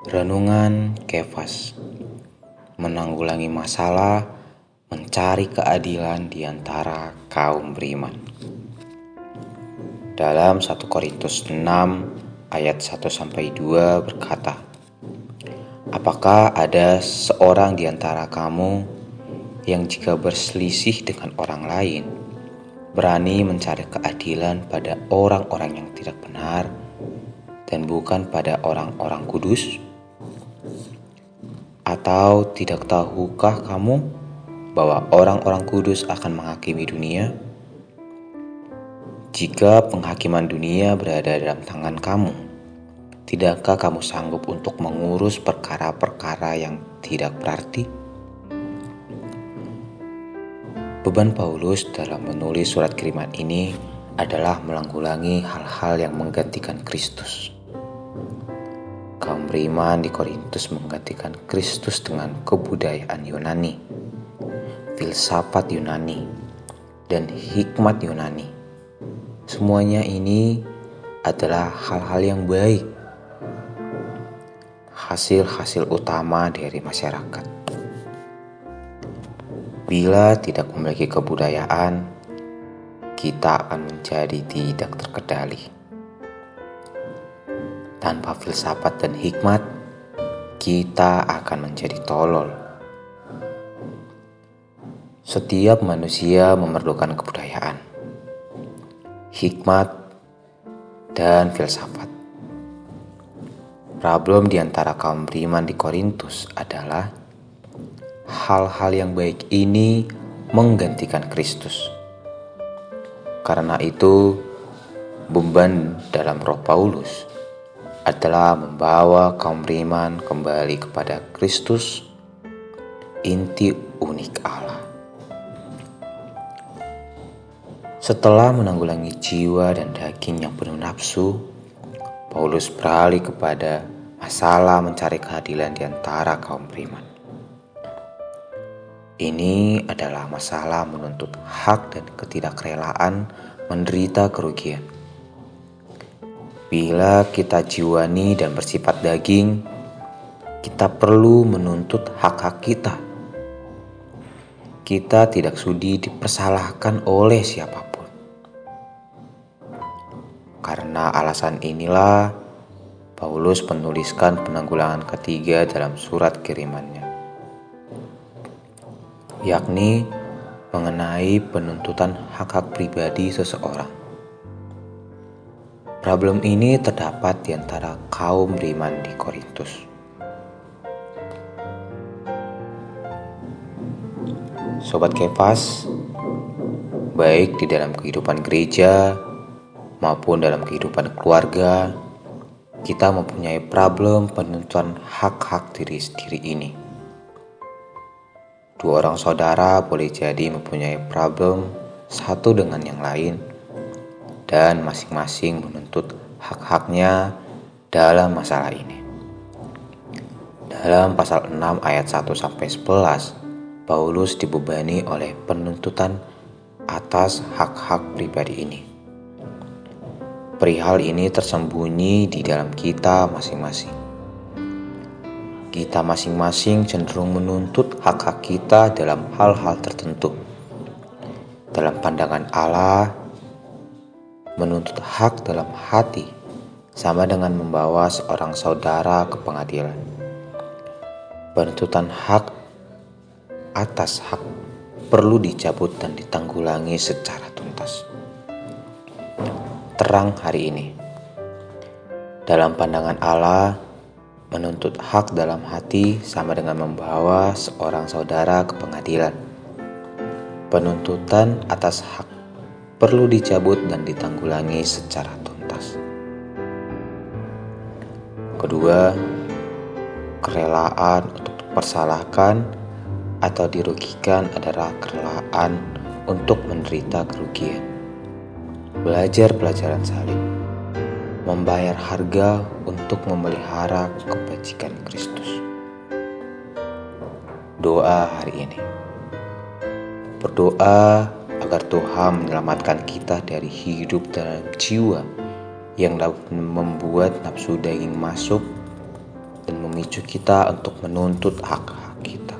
Renungan Kefas, menanggulangi masalah, mencari keadilan di antara kaum beriman. Dalam 1 Korintus 6 ayat 1-2 berkata, apakah ada seorang di antara kamu yang jika berselisih dengan orang lain, berani mencari keadilan pada orang-orang yang tidak benar dan bukan pada orang-orang kudus? Atau tidak tahukah kamu bahwa orang-orang kudus akan menghakimi dunia? Jika penghakiman dunia berada dalam tangan kamu, tidakkah kamu sanggup untuk mengurus perkara-perkara yang tidak berarti? Beban Paulus dalam menulis surat kiriman ini adalah menanggulangi hal-hal yang menggantikan Kristus. Kaum beriman di Korintus menggantikan Kristus dengan kebudayaan Yunani, filsafat Yunani, dan hikmat Yunani. Semuanya ini adalah hal-hal yang baik, hasil-hasil utama dari masyarakat. Bila tidak memiliki kebudayaan, kita akan menjadi tidak terkendali. Tanpa filsafat dan hikmat, kita akan menjadi tolol. Setiap manusia memerlukan kebudayaan, hikmat, dan filsafat. Problem di antara kaum beriman di Korintus adalah hal-hal yang baik ini menggantikan Kristus. Karena itu, beban dalam roh Paulus adalah membawa kaum beriman kembali kepada Kristus, inti unik Allah. Setelah menanggulangi jiwa dan daging yang penuh nafsu, Paulus beralih kepada masalah mencari keadilan di antara kaum beriman. Ini adalah masalah menuntut hak dan ketidakrelaan menderita kerugian. Bila kita jiwani dan bersifat daging, kita perlu menuntut hak-hak kita. Kita tidak sudi dipersalahkan oleh siapapun. Karena alasan inilah, Paulus menuliskan penanggulangan ketiga dalam surat kirimannya, yakni mengenai penuntutan hak-hak pribadi seseorang. Problem ini terdapat di antara kaum beriman di Korintus. Sobat Kefas, baik di dalam kehidupan gereja maupun dalam kehidupan keluarga, kita mempunyai problem penuntutan hak-hak diri sendiri ini. Dua orang saudara boleh jadi mempunyai problem satu dengan yang lain, dan masing-masing menuntut hak-haknya dalam masalah ini. Dalam pasal 6 ayat 1-11, Paulus dibebani oleh penuntutan atas hak-hak pribadi ini. Perihal ini tersembunyi di dalam kita masing-masing. Kita masing-masing cenderung menuntut hak-hak kita dalam hal-hal tertentu. Dalam pandangan Allah, menuntut hak dalam hati sama dengan membawa seorang saudara ke pengadilan. Penuntutan hak atas hak perlu dicabut dan ditanggulangi secara tuntas. Terang hari ini, dalam pandangan Allah, menuntut hak dalam hati sama dengan membawa seorang saudara ke pengadilan. Penuntutan atas hak perlu dicabut dan ditanggulangi secara tuntas. Kedua, kerelaan untuk dipersalahkan atau dirugikan adalah kerelaan untuk menderita kerugian. Belajar pelajaran salib, membayar harga untuk memelihara kebajikan Kristus. Doa hari ini. Berdoa agar Tuhan menyelamatkan kita dari hidup dalam jiwa yang dapat membuat nafsu daging masuk dan memicu kita untuk menuntut hak-hak kita.